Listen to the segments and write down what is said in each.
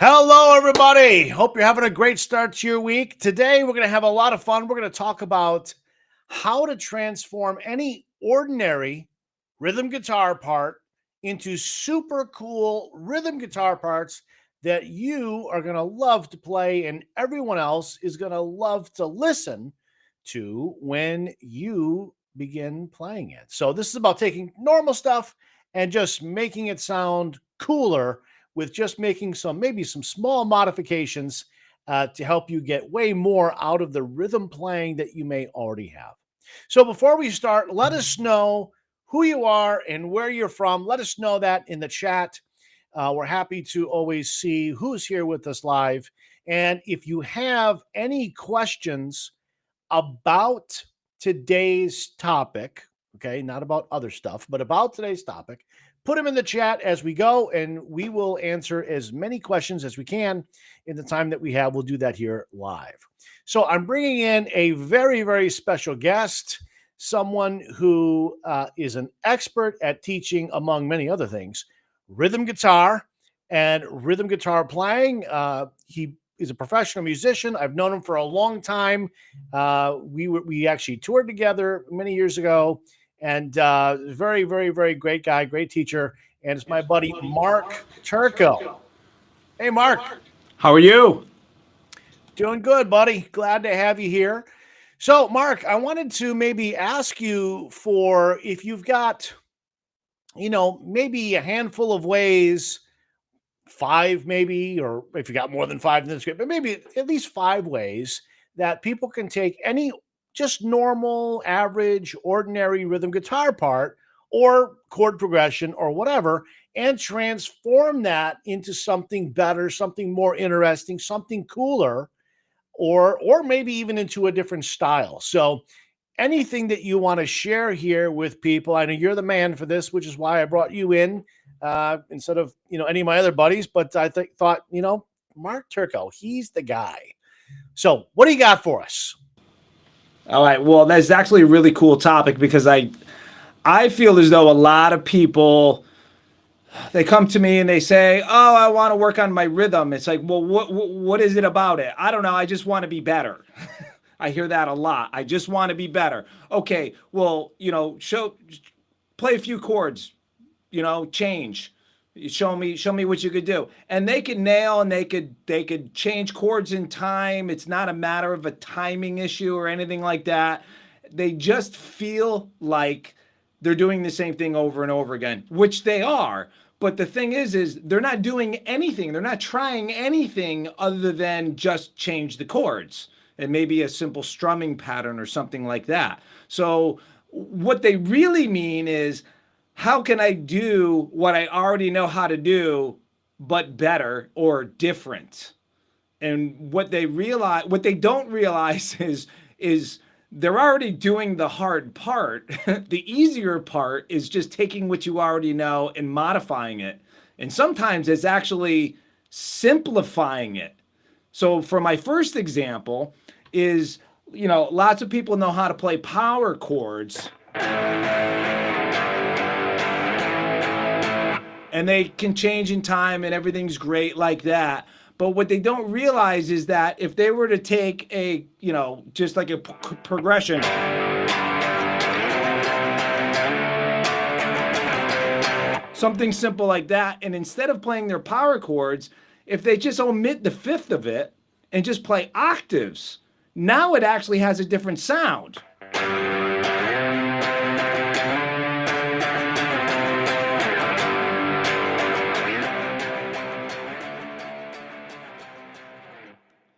Hello, everybody. Hope you're having a great start to your week. Today, we're going to have a lot of fun. We're going to talk about how to transform any ordinary rhythm guitar part into super cool rhythm guitar parts that you are going to love to play and everyone else is going to love to listen to when you begin playing it. So, this is about taking normal stuff and just making it sound cooler with just making maybe some small modifications to help you get way more out of the rhythm playing that you may already have. So before we start, let us know who you are and where you're from. Let us know that in the chat. We're happy to always see who's here with us live. And if you have any questions about today's topic, okay, not about other stuff, but about today's topic, put them in the chat as we go, and we will answer as many questions as we can in the time that we have. We'll do that here live. So I'm bringing in a very, very special guest, someone who is an expert at teaching, among many other things, rhythm guitar and rhythm guitar playing. He is a professional musician. I've known him for a long time. We actually toured together many years ago, and very, very, very great guy, great teacher. And it's my buddy Mark Turko. Hey, Mark. How are you? Doing good, buddy. Glad to have you here. So, Mark, I wanted to maybe ask you for if you've got, maybe a handful of ways, five maybe, or if you got more than five in the script, but maybe at least five ways that people can take any just normal, average, ordinary rhythm guitar part or chord progression or whatever and transform that into something better, something more interesting, something cooler, or maybe even into a different style. So anything that you want to share here with people. I know you're the man for this, which is why I brought you in instead of any of my other buddies. But I thought Mark Turko, he's the guy. So what do you got for us? All right. Well, that's actually a really cool topic because I feel as though a lot of people, they come to me and they say, "Oh, I want to work on my rhythm." It's like, well, what is it about it? I don't know. I just want to be better. I hear that a lot. I just want to be better. Okay, well, play a few chords, change. Show me what you could do. And they could nail and they could change chords in time. It's not a matter of a timing issue or anything like that. They just feel like they're doing the same thing over and over again, which they are. But the thing is they're not doing anything. They're not trying anything other than just change the chords. And maybe a simple strumming pattern or something like that. So what they really mean is, how can I do what I already know how to do, but better or different? And what they don't realize is they're already doing the hard part. The easier part is just taking what you already know and modifying it. And sometimes it's actually simplifying it. So for my first example is, lots of people know how to play power chords. And they can change in time and everything's great like that. But what they don't realize is that if they were to take just like a progression, something simple like that, and instead of playing their power chords, if they just omit the fifth of it and just play octaves, now it actually has a different sound.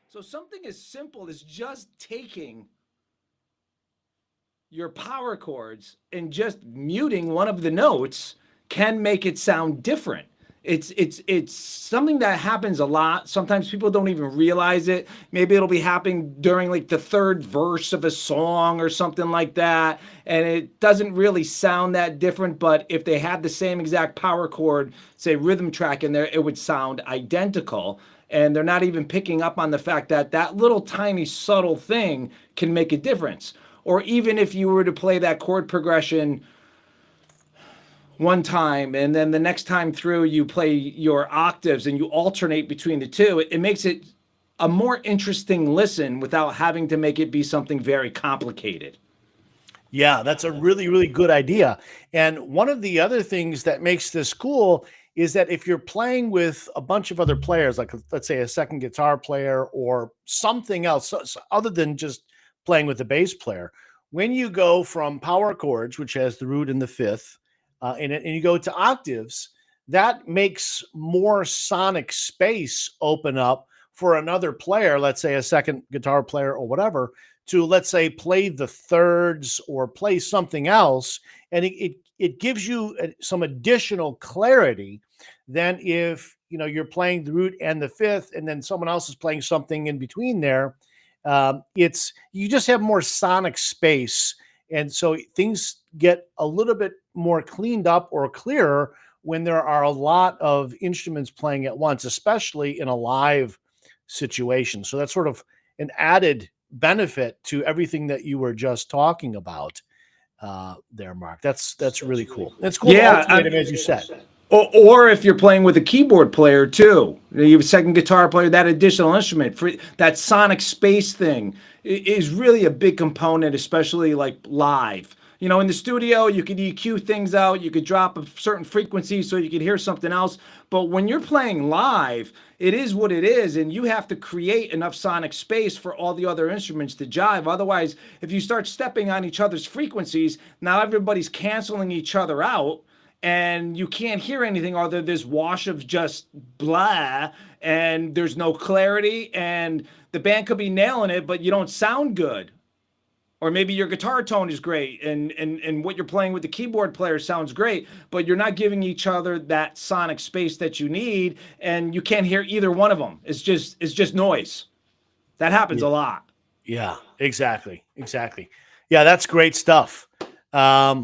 So something as simple as just taking your power chords and just muting one of the notes can make it sound different. It's something that happens a lot. Sometimes people don't even realize it. Maybe it'll be happening during like the third verse of a song or something like that, and it doesn't really sound that different. But if they had the same exact power chord, say rhythm track in there, it would sound identical. And they're not even picking up on the fact that that little tiny subtle thing can make a difference. Or even if you were to play that chord progression one time, and then the next time through you play your octaves and you alternate between the two. It makes it a more interesting listen without having to make it be something very complicated. Yeah, that's a really, really good idea. And one of the other things that makes this cool is that if you're playing with a bunch of other players, like let's say a second guitar player or something else, other than just playing with the bass player, when you go from power chords, which has the root and the fifth, and you go to octaves, that makes more sonic space open up for another player, let's say a second guitar player or whatever, to, let's say, play the thirds or play something else, and it gives you some additional clarity than if you're playing the root and the fifth and then someone else is playing something in between there. It's you just have more sonic space, and so things get a little bit more cleaned up or clearer when there are a lot of instruments playing at once, especially in a live situation. So that's sort of an added benefit to everything that you were just talking about there, Mark. That's really cool. It's cool to alternate them, as you said. Or if you're playing with a keyboard player too, you have a second guitar player, that additional instrument for that sonic space thing is really a big component, especially like live. In the studio, you could EQ things out, you could drop a certain frequency so you could hear something else. But when you're playing live, it is what it is, and you have to create enough sonic space for all the other instruments to jive. Otherwise, if you start stepping on each other's frequencies, now everybody's canceling each other out, and you can't hear anything other than this wash of just blah, and there's no clarity, and the band could be nailing it, but you don't sound good. Or maybe your guitar tone is great and what you're playing with the keyboard player sounds great, but you're not giving each other that sonic space that you need, and you can't hear either one of them. It's just noise. That happens a lot. Yeah, exactly. Yeah, that's great stuff. Got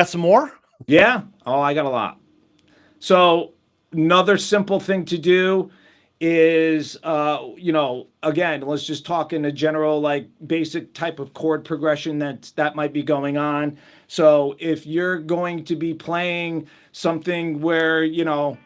some more? Yeah. Oh, I got a lot. So another simple thing to do is, again, let's just talk in a general, like basic type of chord progression that might be going on. So if you're going to be playing something where, you're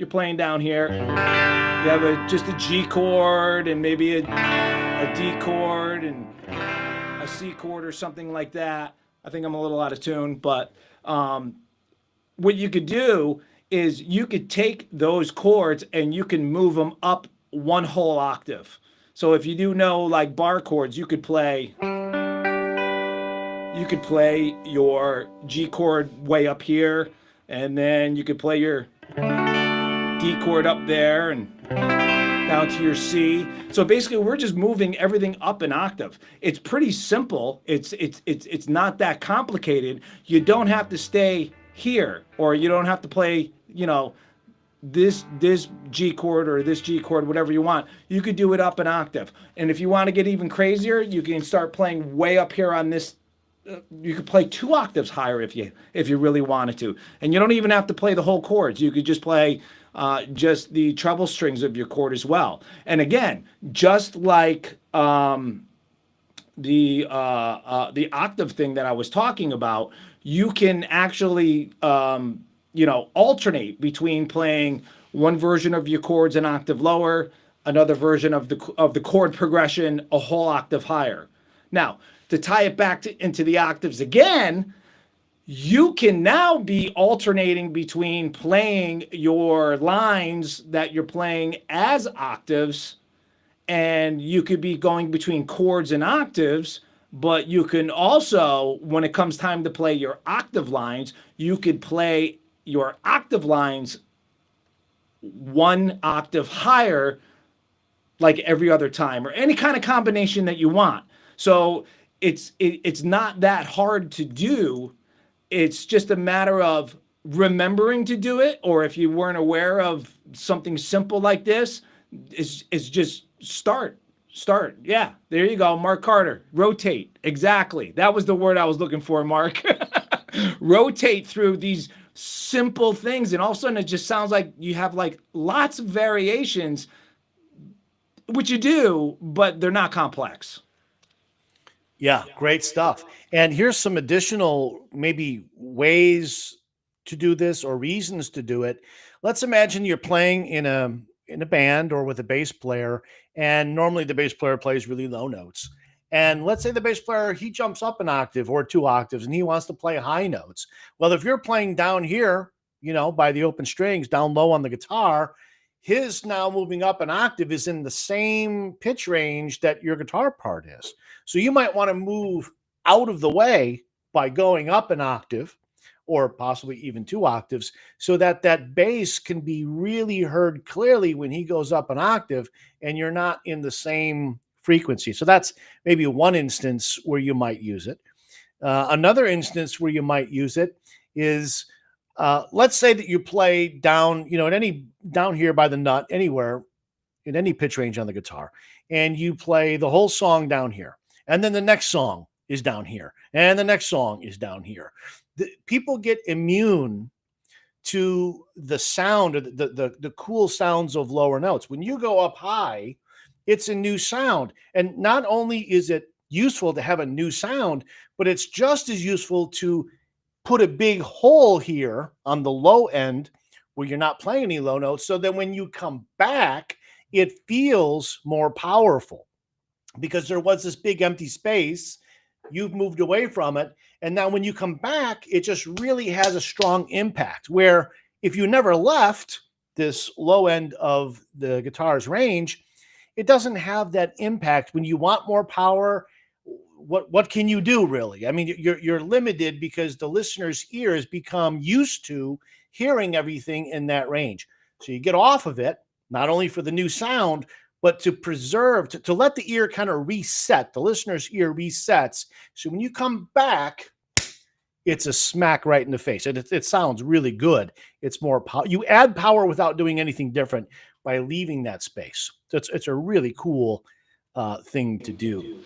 playing down here, you have just a G chord and maybe a D chord and a C chord or something like that. I think I'm a little out of tune, but what you could do is you could take those chords and you can move them up one whole octave. So if you do know like bar chords, you could play your G chord way up here, and then you could play your D chord up there and down to your C. So basically we're just moving everything up an octave. It's pretty simple. It's not that complicated. You don't have to stay here, or you don't have to play this G chord or this G chord, whatever you want. You could do it up an octave. And if you want to get even crazier, you can start playing way up here on this. You could play 2 octaves higher if you really wanted to. And you don't even have to play the whole chords. You could just play just the treble strings of your chord as well. And again, just like the octave thing that I was talking about, you can actually alternate between playing one version of your chords an octave lower, another version of the chord progression a whole octave higher. Now, to tie it back into the octaves again, you can now be alternating between playing your lines that you're playing as octaves, and you could be going between chords and octaves, but you can also, when it comes time to play your octave lines, you could play your octave lines 1 octave higher like every other time, or any kind of combination that you want. So it's not that hard to do. It's just a matter of remembering to do it, or if you weren't aware of something simple like this, it's just start. Yeah, there you go, Mark Carter. Rotate. Exactly. That was the word I was looking for, Mark. Rotate through these simple things, and all of a sudden it just sounds like you have like lots of variations, which you do, but they're not complex. Yeah, great stuff. And here's some additional maybe ways to do this or reasons to do it. Let's imagine you're playing in a band or with a bass player, and normally the bass player plays really low notes. And let's say the bass player, he jumps up an octave or 2 octaves and he wants to play high notes. Well, if you're playing down here, by the open strings, down low on the guitar, his now moving up an octave is in the same pitch range that your guitar part is. So you might want to move out of the way by going up an octave or possibly even 2 octaves so that that bass can be really heard clearly when he goes up an octave and you're not in the same frequency. So that's maybe one instance where you might use it. Another instance where you might use it is let's say that you play down, at any down here by the nut, anywhere in any pitch range on the guitar, and you play the whole song down here, and then the next song is down here, and the next song is down here. People get immune to the sound, or the cool sounds of lower notes. When you go up high, it's a new sound, and not only is it useful to have a new sound, but it's just as useful to put a big hole here on the low end where you're not playing any low notes, so that when you come back, it feels more powerful because there was this big empty space. You've moved away from it. And now when you come back, it just really has a strong impact, where if you never left this low end of the guitar's range, it doesn't have that impact. When you want more power, what can you do, really? I mean, you're limited because the listener's ear has become used to hearing everything in that range. So you get off of it, not only for the new sound, but to preserve, to let the ear kind of reset. The listener's ear resets. So when you come back, it's a smack right in the face. And it sounds really good. It's more power. You add power without doing anything different by leaving that space. So it's a really cool thing to do.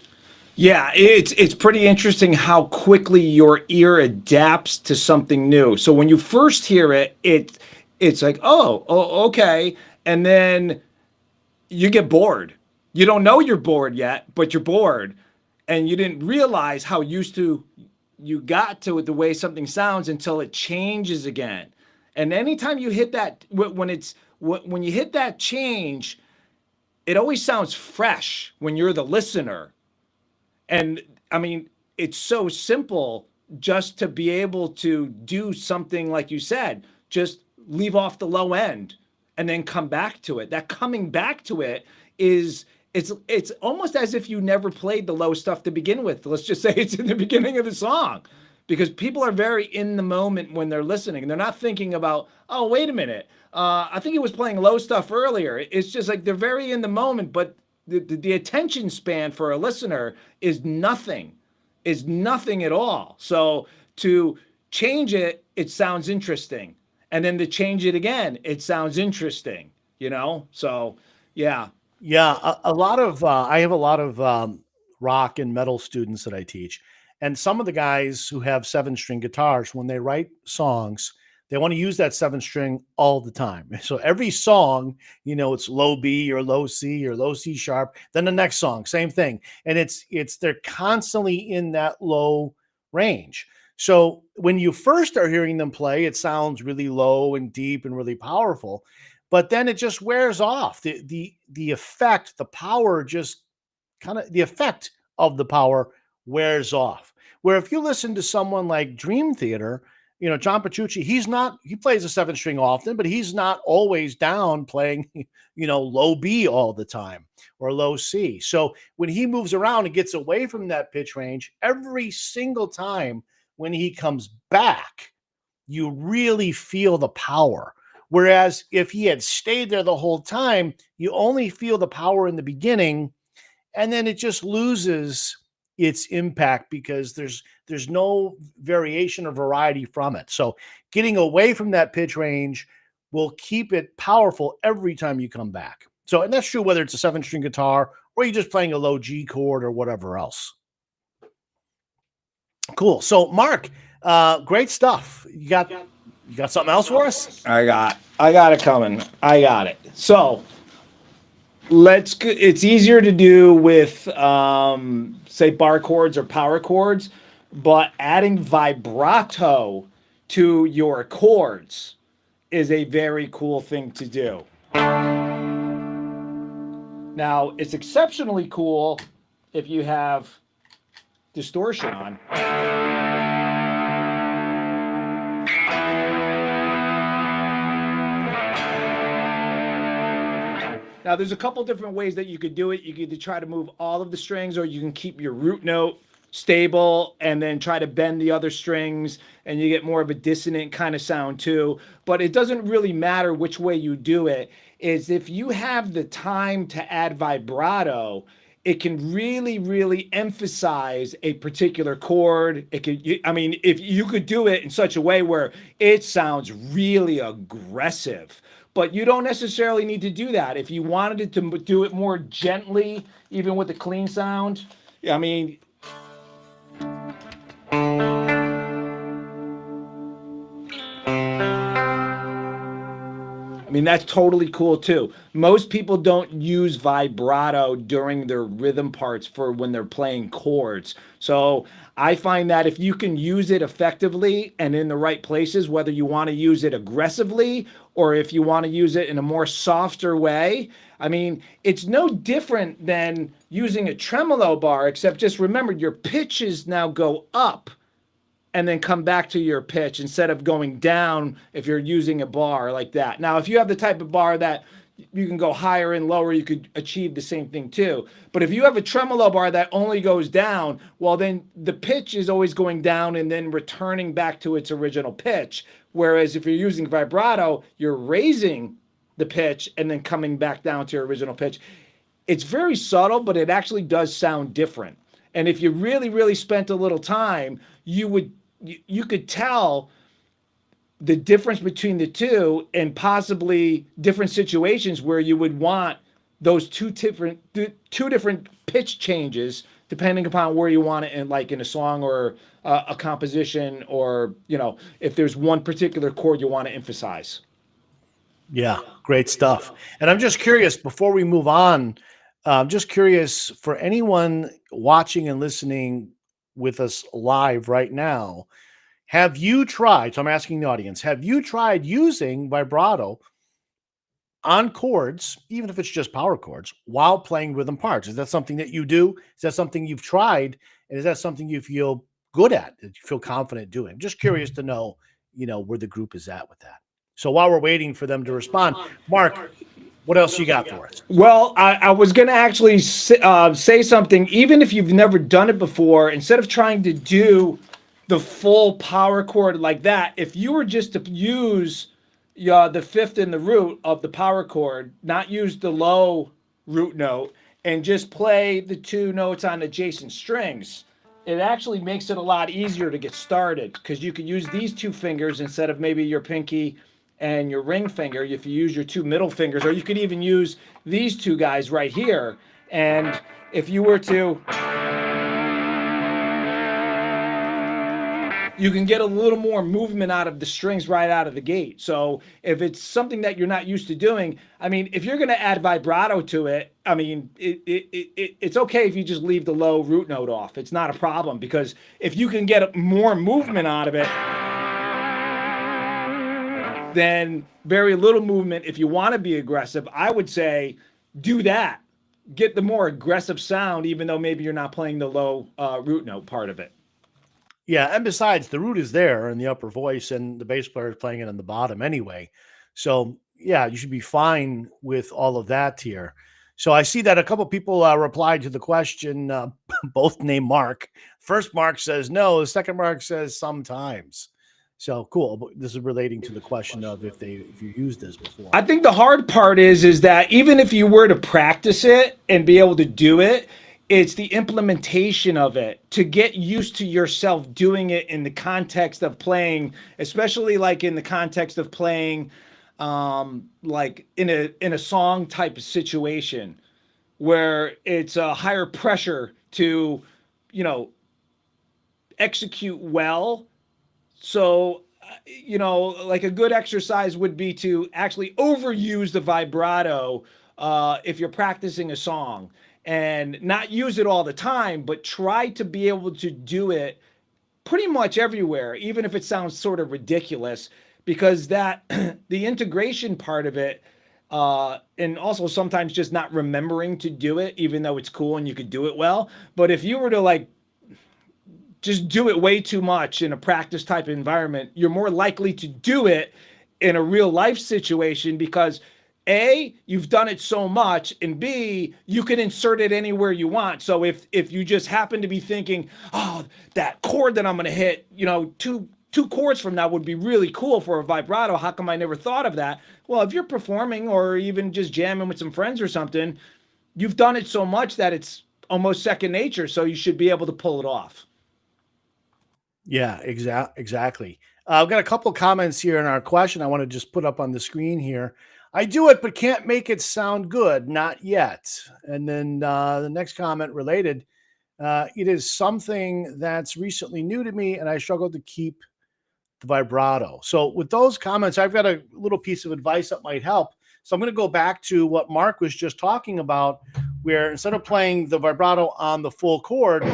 Yeah, it's pretty interesting how quickly your ear adapts to something new. So when you first hear it, it's like, oh, okay. And then you get bored. You don't know you're bored yet, but you're bored. And you didn't realize how used to you got to the way something sounds until it changes again. And anytime you hit that, when you hit that change, it always sounds fresh when you're the listener. And I mean, it's so simple just to be able to do something like you said, just leave off the low end and then come back to it. That coming back to it it's almost as if you never played the low stuff to begin with. Let's just say it's in the beginning of the song, because people are very in the moment when they're listening, and they're not thinking about, oh, wait a minute, I think he was playing low stuff earlier. It's just like they're very in the moment, but the attention span for a listener is nothing at all. So to change it, it sounds interesting. And then to change it again, it sounds interesting, So, yeah. Yeah, a lot of I have a lot of rock and metal students that I teach, and some of the guys who have 7-string guitars, when they write songs, they want to use that 7-string all the time. So every song, it's low B or low C or low C sharp. Then the next song, same thing, and they're constantly in that low range. So when you first are hearing them play, it sounds really low and deep and really powerful. But then it just wears off. The effect, the power just the effect of the power wears off. Where if you listen to someone like Dream Theater, John Petrucci, he plays a 7-string often, but he's not always down playing, low B all the time or low C. So when he moves around and gets away from that pitch range, every single time when he comes back, you really feel the power. Whereas if he had stayed there the whole time, you only feel the power in the beginning, and then it just loses its impact because there's no variation or variety from it. So getting away from that pitch range will keep it powerful every time you come back. So, and that's true whether it's a 7-string guitar or you're just playing a low G chord or whatever else. Cool. So, Mark, great stuff. You got something else for us? I got it coming. I got it. So it's easier to do with, say, bar chords or power chords, but adding vibrato to your chords is a very cool thing to do. Now, it's exceptionally cool if you have distortion on. Now, there's a couple different ways that you could do it. You could either try to move all of the strings, or you can keep your root note stable and then try to bend the other strings, and you get more of a dissonant kind of sound too. But it doesn't really matter which way you do it. Is if you have the time to add vibrato, it can really, really emphasize a particular chord. It could, I mean, if you could do it in such a way where it sounds really aggressive, but you don't necessarily need to do that. If you wanted it to do it more gently, even with a clean sound, I mean, that's totally cool too. Most people don't use vibrato during their rhythm parts for when they're playing chords. So I find that if you can use it effectively and in the right places, whether you want to use it aggressively or if you want to use it in a more softer way, I mean, it's no different than using a tremolo bar, except just remember your pitches now go up and then come back to your pitch instead of going down if you're using a bar like that. Now, if you have the type of bar that you can go higher and lower, you could achieve the same thing too. But if you have a tremolo bar that only goes down, well, then the pitch is always going down and then returning back to its original pitch. Whereas if you're using vibrato, you're raising the pitch and then coming back down to your original pitch. It's very subtle, but it actually does sound different. And if you really, really spent a little time, you could tell the difference between the two and possibly different situations where you would want those two different pitch changes depending upon where you want it in a song or a composition, or if there's one particular chord you want to emphasize. Yeah, great stuff. And I'm just curious, before we move on, just curious for anyone watching and listening with us live right now, have you tried, so I'm asking the audience, have you tried using vibrato on chords, even if it's just power chords, while playing rhythm parts? Is that something that you do? Is that something you've tried? And is that something you feel good at, that you feel confident doing? I'm just curious to know, where the group is at with that. So while we're waiting for them to respond, Mark, what else you got for us? Well, I was going to actually say something. Even if you've never done it before, instead of trying to do the full power chord like that, if you were just to use the fifth and the root of the power chord, not use the low root note, and just play the two notes on adjacent strings, it actually makes it a lot easier to get started, because you could use these two fingers instead of maybe your pinky and your ring finger. If you use your two middle fingers, or you could even use these two guys right here. And if you were to, you can get a little more movement out of the strings right out of the gate. So if it's something that you're not used to doing, I mean, if you're going to add vibrato to it, I mean, it's okay if you just leave the low root note off. It's not a problem, because if you can get more movement out of it, then very little movement. If you want to be aggressive, I would say do that. Get the more aggressive sound, even though maybe you're not playing the low root note part of it. Yeah, and besides, the root is there in the upper voice, and the bass player is playing it on the bottom anyway. So yeah, you should be fine with all of that here. So I see that a couple people replied to the question, both named Mark. First Mark says no. The second Mark says sometimes. So cool. This is relating to the question of if you used this before. I think the hard part is that even if you were to practice it and be able to do it, it's the implementation of it, to get used to yourself doing it in the context of playing, especially like in the context of playing like in a song type of situation where it's a higher pressure to, execute well. So, like a good exercise would be to actually overuse the vibrato if you're practicing a song, and not use it all the time, but try to be able to do it pretty much everywhere, even if it sounds sort of ridiculous, because that the integration part of it, and also sometimes just not remembering to do it, even though it's cool and you could do it well. But if you were to like just do it way too much in a practice type environment, you're more likely to do it in a real life situation because A, you've done it so much, and B, you can insert it anywhere you want. So if you just happen to be thinking, oh, that chord that I'm going to hit, two chords from now would be really cool for a vibrato. How come I never thought of that? Well, if you're performing or even just jamming with some friends or something, you've done it so much that it's almost second nature. So you should be able to pull it off. Yeah, exactly. I've got a couple comments here in our question I want to just put up on the screen here. I do it, but can't make it sound good. Not yet. And then the next comment related, it is something that's recently new to me, and I struggle to keep the vibrato. So with those comments, I've got a little piece of advice that might help. So I'm going to go back to what Mark was just talking about, where instead of playing the vibrato on the full chord,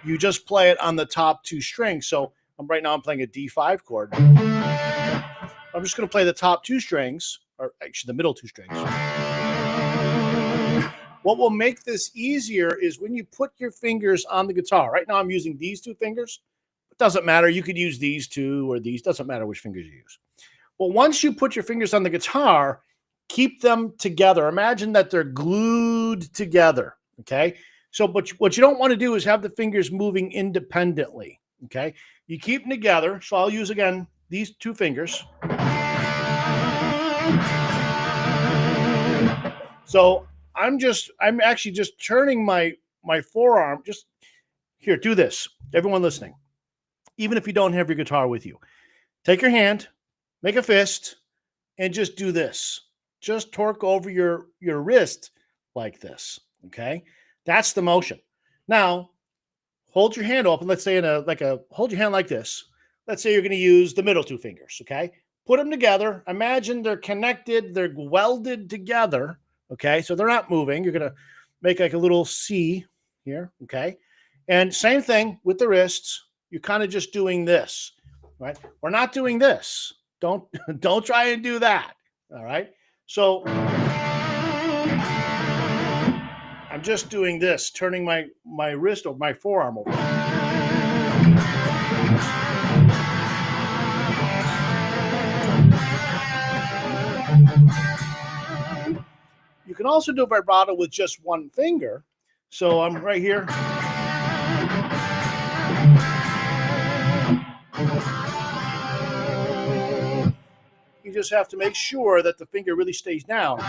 you just play it on the top two strings. So right now I'm playing a D5 chord. I'm just going to play the top two strings, or actually the middle two strings. What will make this easier is when you put your fingers on the guitar. Right now I'm using these two fingers. It doesn't matter. You could use these two or these. Doesn't matter which fingers you use. Well, once you put your fingers on the guitar, keep them together. Imagine that they're glued together. Okay. So, but what you don't want to do is have the fingers moving independently. Okay. You keep them together. So I'll use again these two fingers. So I'm actually just turning my forearm. Just here, do this. Everyone listening, even if you don't have your guitar with you, take your hand, make a fist, and just do this. Just torque over your wrist like this. Okay. That's the motion. Now, hold your hand open. Let's say hold your hand like this. Let's say you're going to use the middle two fingers. Okay. Put them together. Imagine they're connected. They're welded together. Okay. So they're not moving. You're going to make like a little C here. Okay. And same thing with the wrists. You're kind of just doing this, right? We're not doing this. Don't try and do that. All right. So I'm just doing this, turning my wrist or my forearm over. You can also do vibrato with just one finger. So I'm right here. You just have to make sure that the finger really stays down.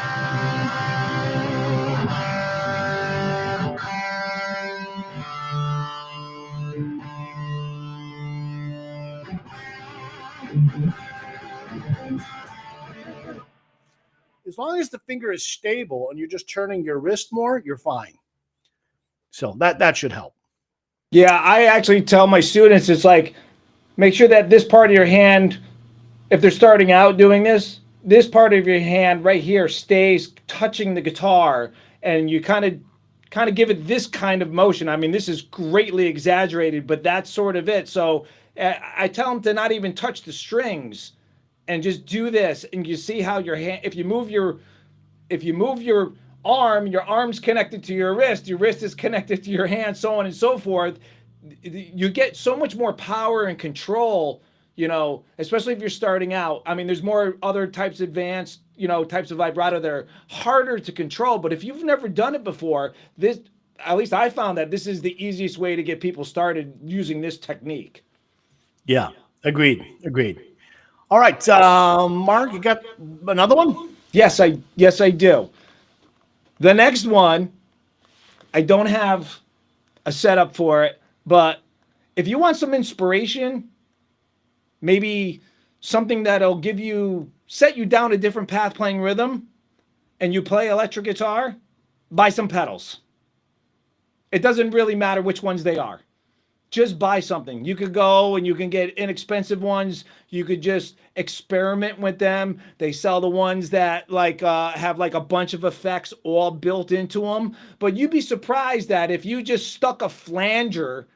As long as the finger is stable and you're just turning your wrist more, you're fine. So that should help. Yeah, I actually tell my students, it's like, make sure that this part of your hand, if they're starting out doing this part of your hand right here stays touching the guitar, and you kind of give it this kind of motion. I mean, this is greatly exaggerated, but that's sort of it. So I tell them to not even touch the strings and just do this, and you see how your hand, if you move your arm, your arm's connected to your wrist is connected to your hand, so on and so forth. You get so much more power and control, especially if you're starting out. I mean, there's more other types of advanced, types of vibrato that are harder to control. But if you've never done it before, at least I found that this is the easiest way to get people started using this technique. Yeah, agreed. All right, Mark, you got another one? Yes, I do. The next one, I don't have a setup for it, but if you want some inspiration, maybe something that'll set you down a different path playing rhythm, and you play electric guitar, buy some pedals. It doesn't really matter which ones they are. Just buy something. You could go and you can get inexpensive ones. You could just experiment with them. They sell the ones that have like a bunch of effects all built into them. But you'd be surprised that if you just stuck a flanger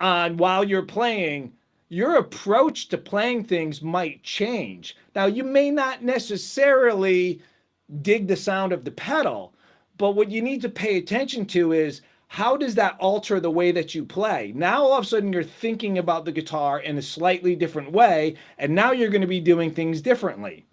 on while you're playing, your approach to playing things might change. Now, you may not necessarily dig the sound of the pedal, but what you need to pay attention to is how does that alter the way that you play? Now, all of a sudden, you're thinking about the guitar in a slightly different way, and now you're going to be doing things differently.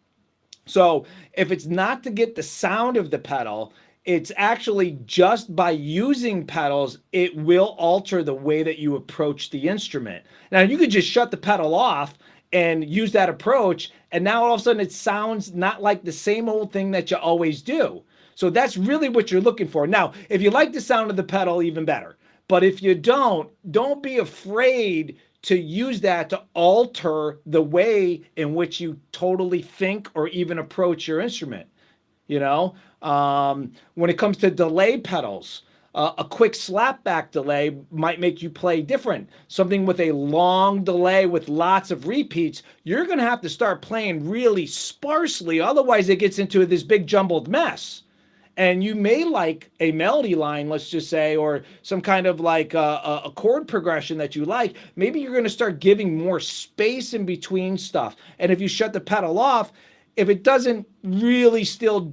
So if it's not to get the sound of the pedal, it's actually just by using pedals, it will alter the way that you approach the instrument. Now, you could just shut the pedal off and use that approach, and now all of a sudden it sounds not like the same old thing that you always do. So that's really what you're looking for. Now, if you like the sound of the pedal, even better. But if you don't be afraid to use that to alter the way in which you totally think or even approach your instrument. When it comes to delay pedals, a quick slapback delay might make you play different. Something with a long delay with lots of repeats, you're going to have to start playing really sparsely. Otherwise, it gets into this big jumbled mess. And you may like a melody line, let's just say, or some kind of like a chord progression that you like. Maybe you're going to start giving more space in between stuff. And if you shut the pedal off, if it doesn't really still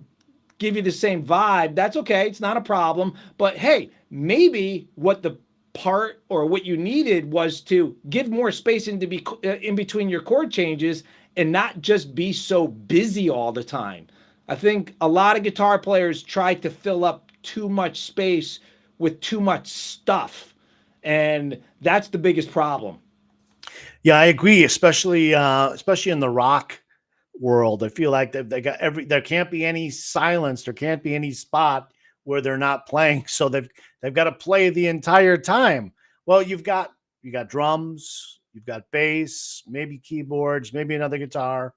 give you the same vibe, that's okay. It's not a problem. But hey, maybe what the part or what you needed was to give more space in between your chord changes and not just be so busy all the time. I think a lot of guitar players try to fill up too much space with too much stuff, and that's the biggest problem. Yeah, I agree, especially in the rock world. I feel like they got there can't be any silence, there can't be any spot where they're not playing, so they've got to play the entire time. Well, you got drums, you've got bass, maybe keyboards, maybe another guitar.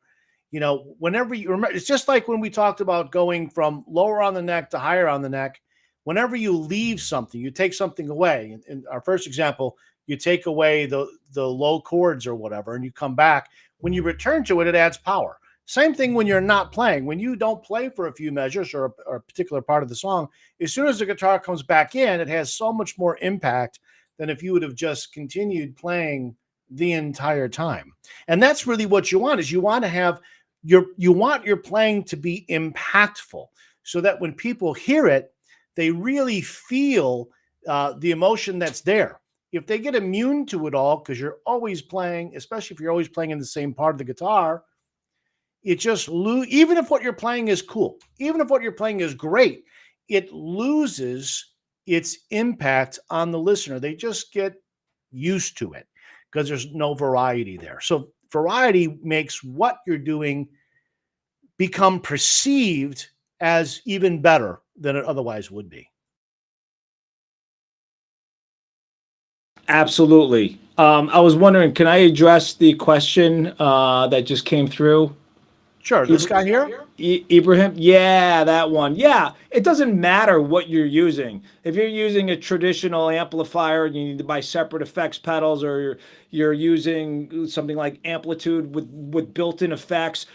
Whenever you remember, it's just like when we talked about going from lower on the neck to higher on the neck. Whenever you leave something, you take something away. In our first example, you take away the low chords or whatever, and you come back. When you return to it, it adds power. Same thing when you're not playing. When you don't play for a few measures or a particular part of the song, as soon as the guitar comes back in, it has so much more impact than if you would have just continued playing the entire time. And that's really what you want, is you want to have you want your playing to be impactful, so that when people hear it, they really feel the emotion that's there. If they get immune to it all because you're always playing, especially if you're always playing in the same part of the guitar, it just even if what you're playing is cool, even if what you're playing is great, it loses its impact on the listener. They just get used to it because there's no variety there. So variety makes what you're doing become perceived as even better than it otherwise would be. Absolutely. I was wondering, can I address the question that just came through? Sure. This guy here? Ibrahim? Yeah, that one. Yeah, it doesn't matter what you're using. If you're using a traditional amplifier and you need to buy separate effects pedals, or you're using something like Amplitude with built-in effects,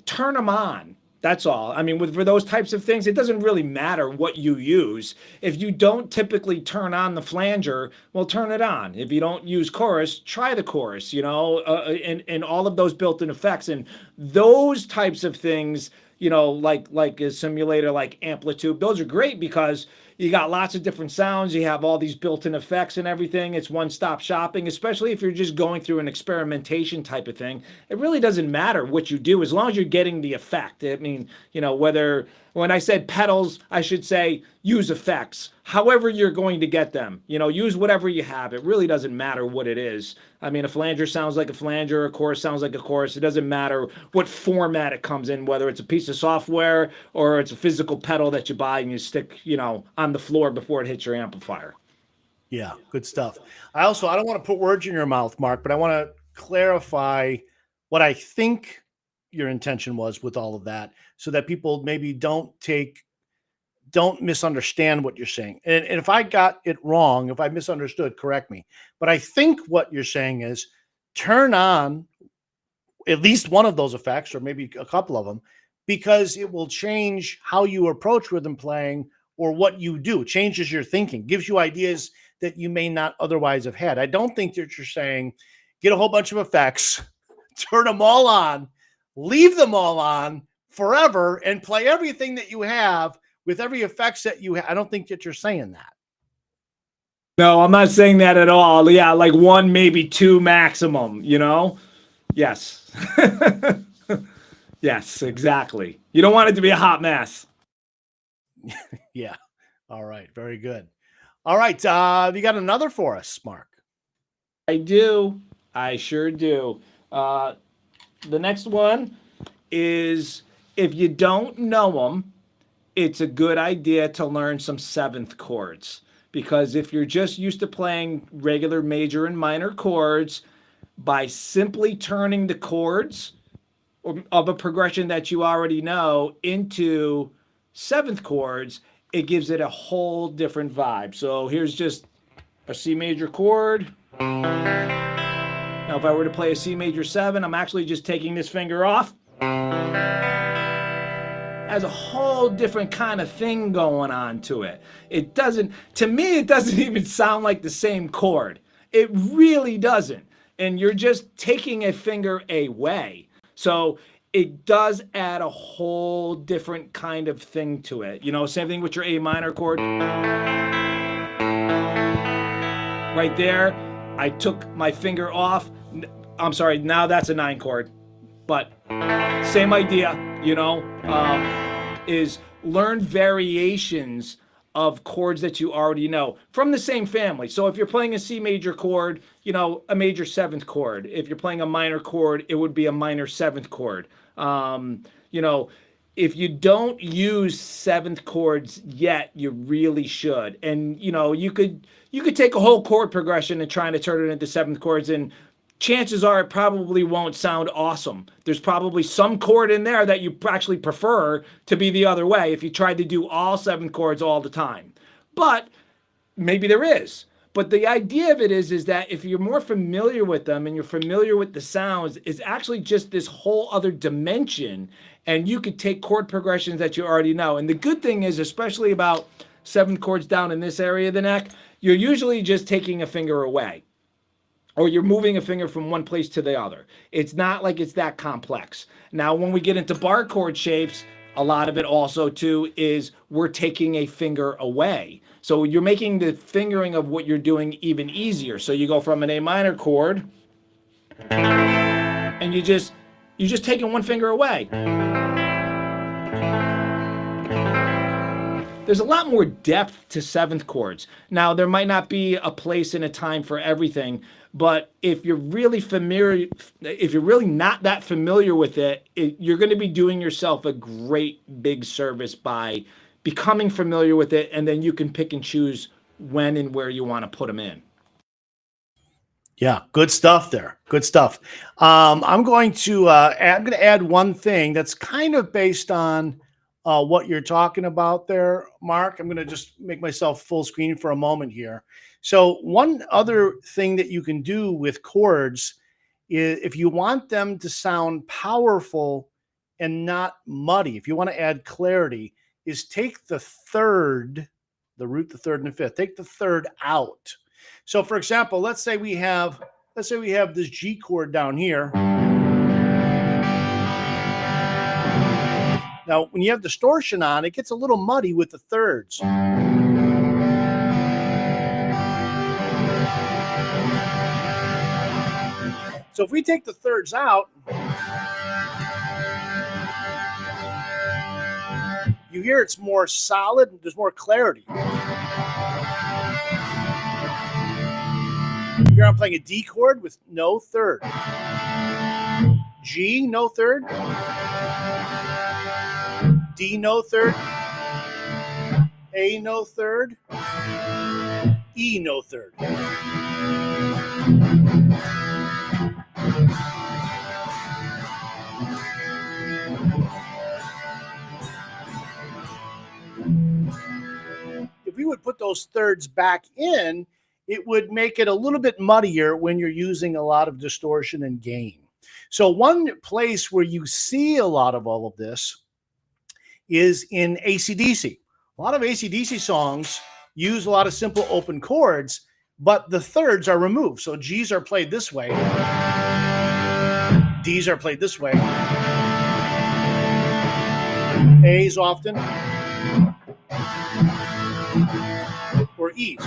turn them on. That's all. I mean, for those types of things, it doesn't really matter what you use. If you don't typically turn on the flanger, well, turn it on. If you don't use chorus, try the chorus, and all of those built-in effects. And those types of things, like a simulator like Amplitude, those are great because you got lots of different sounds. You have all these built-in effects and everything. It's one-stop shopping, especially if you're just going through an experimentation type of thing. It really doesn't matter what you do as long as you're getting the effect. I mean, when I said pedals, I should say use effects. However you're going to get them, use whatever you have. It really doesn't matter what it is. I mean, a flanger sounds like a flanger, a chorus sounds like a chorus. It doesn't matter what format it comes in, whether it's a piece of software or it's a physical pedal that you buy and you stick, on the floor before it hits your amplifier. Yeah, good stuff. I don't want to put words in your mouth, Mark, but I want to clarify what I think your intention was with all of that, so that people maybe don't misunderstand what you're saying. And if I got it wrong, if I misunderstood, correct me. But I think what you're saying is turn on at least one of those effects, or maybe a couple of them, because it will change how you approach rhythm playing or what you do. It changes your thinking, gives you ideas that you may not otherwise have had. I don't think that you're saying get a whole bunch of effects, turn them all on, leave them all on forever, and play everything that you have with every effects that you have. I don't think that you're saying that. No, I'm not saying that at all. Yeah, like one, maybe two maximum, you know? Yes. Yes, exactly. You don't want it to be a hot mess. Yeah. All right. Very good. All right. You got another for us, Mark? I do. I sure do. The next one is, if you don't know them, it's a good idea to learn some seventh chords. Because if you're just used to playing regular major and minor chords, by simply turning the chords of a progression that you already know into seventh chords, it gives it a whole different vibe. So here's just a C major chord. Now, if I were to play a C major 7, I'm actually just taking this finger off. Has a whole different kind of thing going on to it. It doesn't, to me, it doesn't even sound like the same chord. It really doesn't. And you're just taking a finger away. So it does add a whole different kind of thing to it. You know, same thing with your A minor chord. Right there, I took my finger off. I'm sorry, now that's a 9 chord. But same idea, you know, is learn variations of chords that you already know from the same family. So if you're playing a C major chord, you know, a major 7th chord. If you're playing a minor chord, it would be a minor 7th chord. You know, if you don't use 7th chords yet, you really should. And, you know, you could take a whole chord progression and try to turn it into 7th chords, and chances are it probably won't sound awesome. There's probably some chord in there that you actually prefer to be the other way if you tried to do all 7 chords all the time. But maybe there is. But the idea of it is that if you're more familiar with them and you're familiar with the sounds, it's actually just this whole other dimension, and you could take chord progressions that you already know. And the good thing is, especially about 7 chords down in this area of the neck, you're usually just taking a finger away, or you're moving a finger from one place to the other. It's not like it's that complex. Now, when we get into bar chord shapes, a lot of it also too is we're taking a finger away. So you're making the fingering of what you're doing even easier. So you go from an A minor chord and you're just taking one finger away. There's a lot more depth to 7th chords. Now, there might not be a place and a time for everything, but if you're really familiar, if you're really not that familiar with it, you're going to be doing yourself a great big service by becoming familiar with it, and then you can pick and choose when and where you want to put them in. Yeah, good stuff there. Good stuff. I'm going to add one thing that's kind of based on what you're talking about there, Mark. I'm going to just make myself full screen for a moment here. So one other thing that you can do with chords is, if you want them to sound powerful and not muddy, if you want to add clarity, is take the third, the root, the third, and the fifth. Take the third out. So, for example, let's say we have this G chord down here. Now, when you have distortion on, it gets a little muddy with the thirds. So if we take the thirds out, you hear it's more solid, there's more clarity. Here I'm playing a D chord with no third. G, no third. D, no third. A, no third. E, no third. If we would put those thirds back in, it would make it a little bit muddier when you're using a lot of distortion and gain. So one place where you see a lot of all of this is in AC/DC. A lot of AC/DC songs use a lot of simple open chords, but the thirds are removed. So G's are played this way, D's are played this way, A's often, or E's.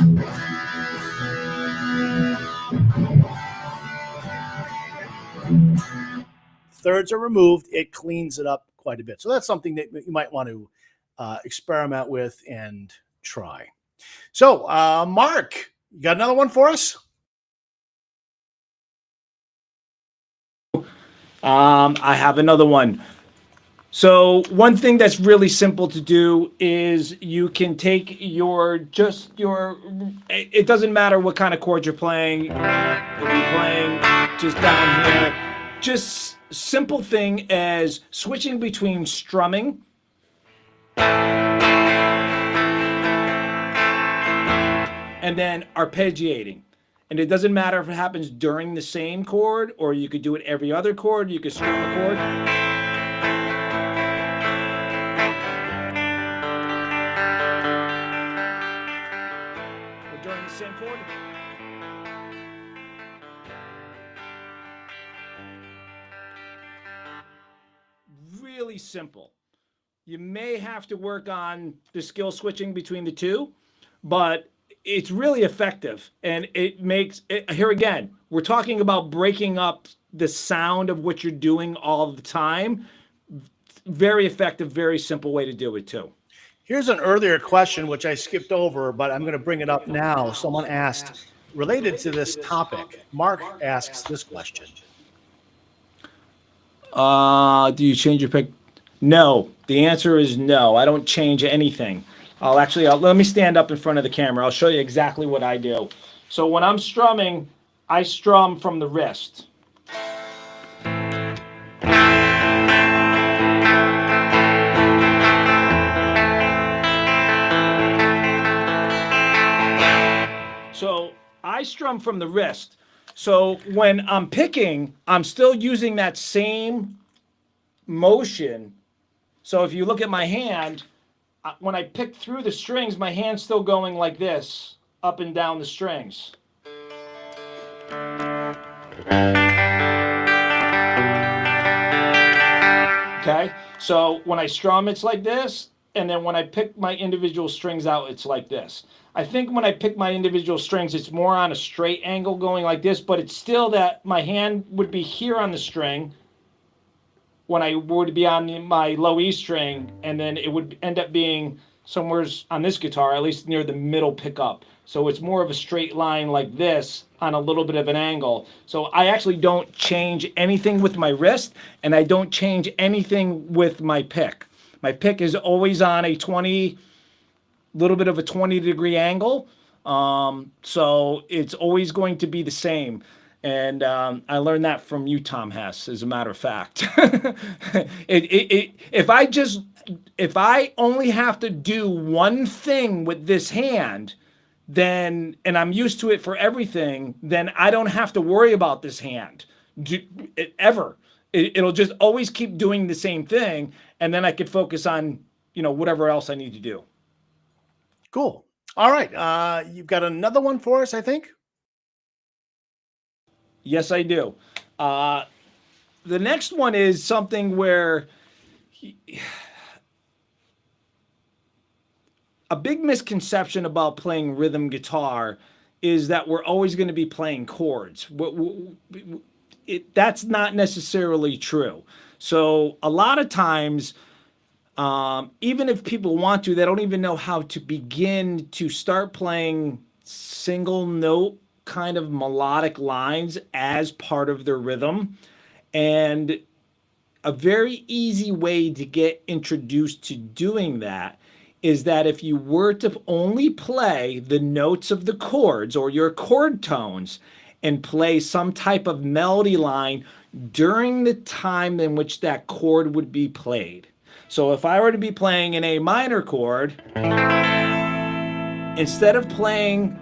Thirds are removed, it cleans it up quite a bit. So that's something that you might want to experiment with and try. So, Mark, you got another one for us? I have another one. So one thing that's really simple to do is you can take it doesn't matter what kind of chord you're playing. If you're playing just down here, just simple thing as switching between strumming and then arpeggiating. And it doesn't matter if it happens during the same chord, or you could do it every other chord. You could strum a chord. Or during the same chord. Really simple. You may have to work on the skill switching between the two, but it's really effective, and it makes it, here again, we're talking about breaking up the sound of what you're doing all the time. Very effective, very simple way to do it too. Here's an earlier question which I skipped over, but I'm going to bring it up now. Someone asked, related to this topic, Mark asks this question. Do you change your pick? No. The answer is no. I don't change anything. Let me stand up in front of the camera. I'll show you exactly what I do. So when I'm strumming, I strum from the wrist. So I strum from the wrist. So when I'm picking, I'm still using that same motion. So if you look at my hand, when I pick through the strings, my hand's still going like this, up and down the strings. Okay, so when I strum, it's like this, and then when I pick my individual strings out, it's like this. I think when I pick my individual strings, it's more on a straight angle going like this, but it's still that my hand would be here on the string when I would be on my low E string, and then it would end up being somewhere on this guitar, at least near the middle pickup. So it's more of a straight line like this on a little bit of an angle. So I actually don't change anything with my wrist, and I don't change anything with my pick. My pick is always on a little bit of a 20-degree angle. So it's always going to be the same. And I learned that from you, Tom Hess, as a matter of fact. If I only have to do one thing with this hand, then, and I'm used to it for everything, then I don't have to worry about this hand ever. It'll just always keep doing the same thing, and then I could focus on, whatever else I need to do. Cool. All right. You've got another one for us, I think. Yes, I do. The next one is something where a big misconception about playing rhythm guitar is that we're always going to be playing chords. That's not necessarily true. So a lot of times, even if people want to, they don't even know how to begin to start playing single note kind of melodic lines as part of their rhythm. And a very easy way to get introduced to doing that is that if you were to only play the notes of the chords or your chord tones and play some type of melody line during the time in which that chord would be played. So if I were to be playing an A minor chord, instead of playing,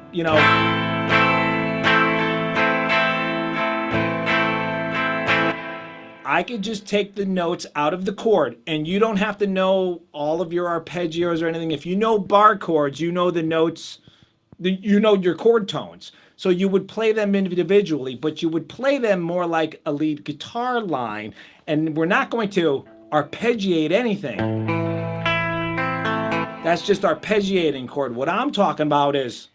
I could just take the notes out of the chord, and you don't have to know all of your arpeggios or anything. If you know bar chords, you know the notes you know your chord tones. So you would play them individually, but you would play them more like a lead guitar line. And we're not going to arpeggiate anything. That's just arpeggiating chord. What I'm talking about is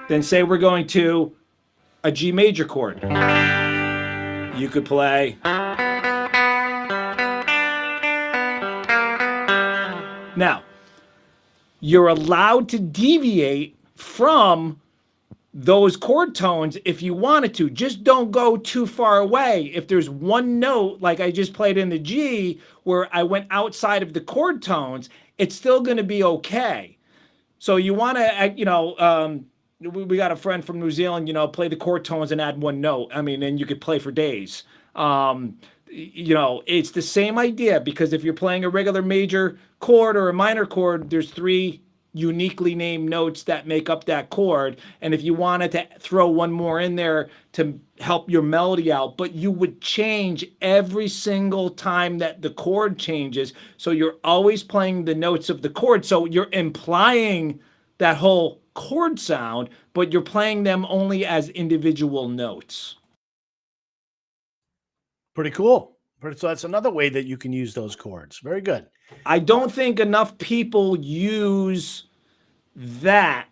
then say we're going to a G major chord. You could play. Now, you're allowed to deviate from those chord tones if you wanted to. Just don't go too far away. If there's one note, like I just played in the G, where I went outside of the chord tones, it's still going to be okay. So you want to, we got a friend from New Zealand, play the chord tones and add one note. I mean, and you could play for days. It's the same idea, because if you're playing a regular major chord or a minor chord, there's three uniquely named notes that make up that chord. And if you wanted to throw one more in there to help your melody out, but you would change every single time that the chord changes. So you're always playing the notes of the chord. So you're implying that whole chord sound, but you're playing them only as individual notes. Pretty cool. So that's another way that you can use those chords. Very good. I don't think enough people use that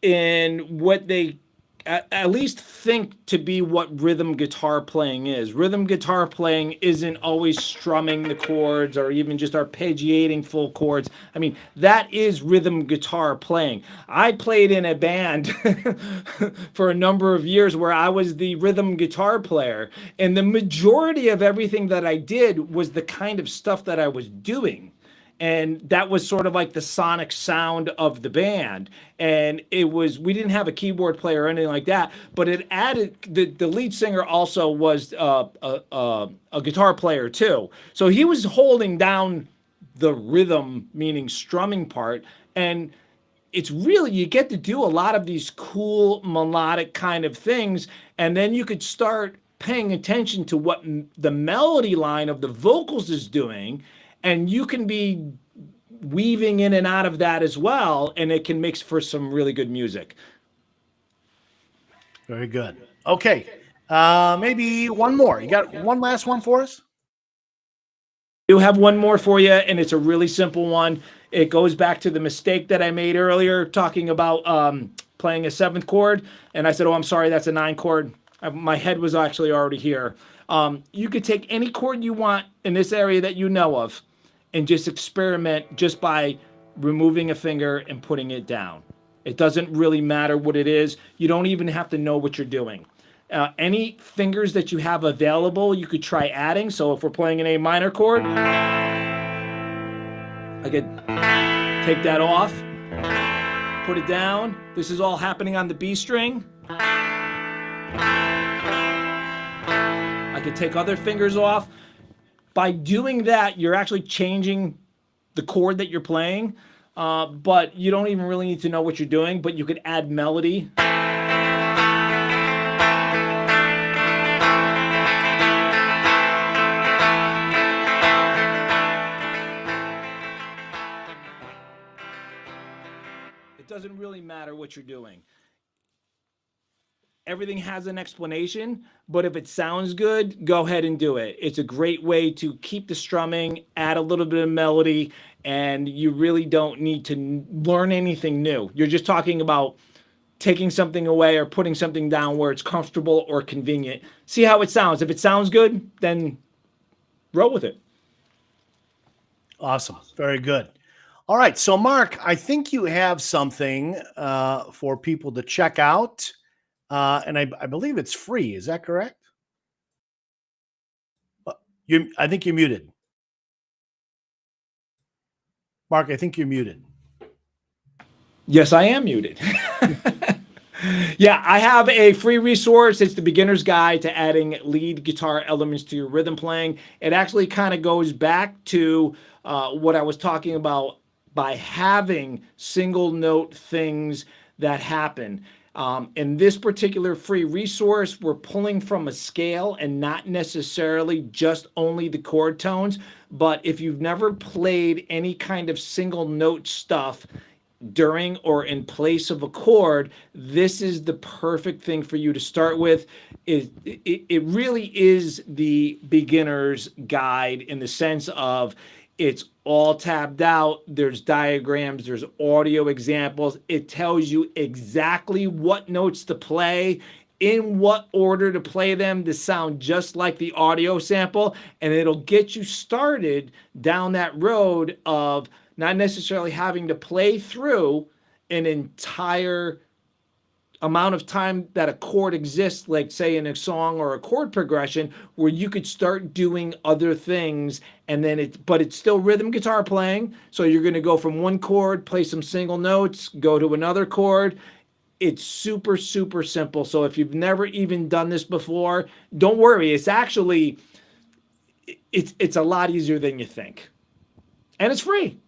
in what they at least think to be what rhythm guitar playing is. Rhythm guitar playing isn't always strumming the chords or even just arpeggiating full chords. I mean, that is rhythm guitar playing. I played in a band for a number of years where I was the rhythm guitar player, and the majority of everything that I did was the kind of stuff that I was doing. And that was sort of like the sonic sound of the band. And we didn't have a keyboard player or anything like that, but it added, the lead singer also was a guitar player too. So he was holding down the rhythm, meaning strumming part. And it's really, you get to do a lot of these cool melodic kind of things. And then you could start paying attention to what the melody line of the vocals is doing. And you can be weaving in and out of that as well, and it can mix for some really good music. Very good. Okay, maybe one more. You got one last one for us? I do have one more for you, and it's a really simple one. It goes back to the mistake that I made earlier, talking about playing a seventh chord, and I said, oh, I'm sorry, that's a 9 chord. My head was actually already here. You could take any chord you want in this area that you know of, and just experiment just by removing a finger and putting it down. It doesn't really matter what it is. You don't even have to know what you're doing. Any fingers that you have available, you could try adding. So if we're playing an A minor chord, I could take that off, put it down. This is all happening on the B string. I could take other fingers off. By doing that, you're actually changing the chord that you're playing, but you don't even really need to know what you're doing, but you could add melody. It doesn't really matter what you're doing. Everything has an explanation, but if it sounds good, go ahead and do it. It's a great way to keep the strumming, add a little bit of melody, and you really don't need to learn anything new. You're just talking about taking something away or putting something down where it's comfortable or convenient. See how it sounds. If it sounds good, then roll with it. Awesome. Very good. All right. So, Mark, I think you have something for people to check out. And I believe it's free. Is that correct? I think you're muted. Mark, I think you're muted. Yes, I am muted. Yeah, I have a free resource. It's the beginner's guide to adding lead guitar elements to your rhythm playing. It actually kind of goes back to what I was talking about by having single note things that happen. In this particular free resource, we're pulling from a scale and not necessarily just only the chord tones. But if you've never played any kind of single note stuff during or in place of a chord, this is the perfect thing for you to start with. It really is the beginner's guide in the sense of it's all tabbed out. There's diagrams, there's audio examples. It tells you exactly what notes to play, in what order to play them to sound just like the audio sample, and it'll get you started down that road of not necessarily having to play through an entire amount of time that a chord exists, like say in a song or a chord progression, where you could start doing other things. And then but it's still rhythm guitar playing. So you're going to go from one chord, play some single notes, go to another chord. It's super, super simple. So if you've never even done this before, don't worry. It's actually, it's a lot easier than you think. And it's free.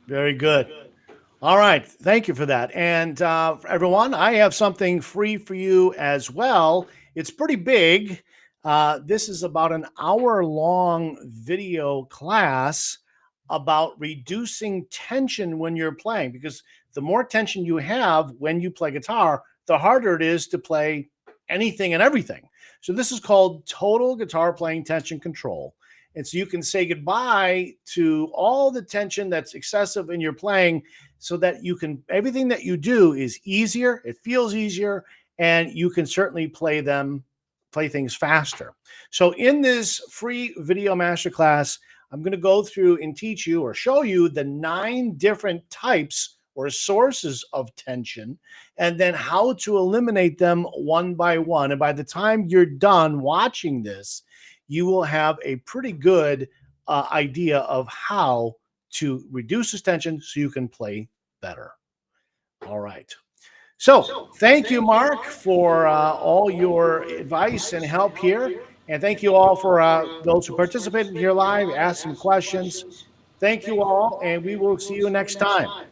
Very good. All right. Thank you for that. And for everyone, I have something free for you as well. It's pretty big. This is about an hour-long video class about reducing tension when you're playing, because the more tension you have when you play guitar, the harder it is to play anything and everything. So this is called total guitar playing tension control. And so you can say goodbye to all the tension that's excessive in your playing, so that you can, everything that you do is easier, it feels easier, and you can certainly play things faster. So in this free video masterclass, I'm going to go through and teach you or show you the 9 different types or sources of tension, and then how to eliminate them one by one. And by the time you're done watching this, you will have a pretty good idea of how to reduce this tension so you can play better. All right. So thank you, Mark, for all your advice and help here. And thank you all for those who participated here live, asked some questions. Thank you all, and we will see you next time.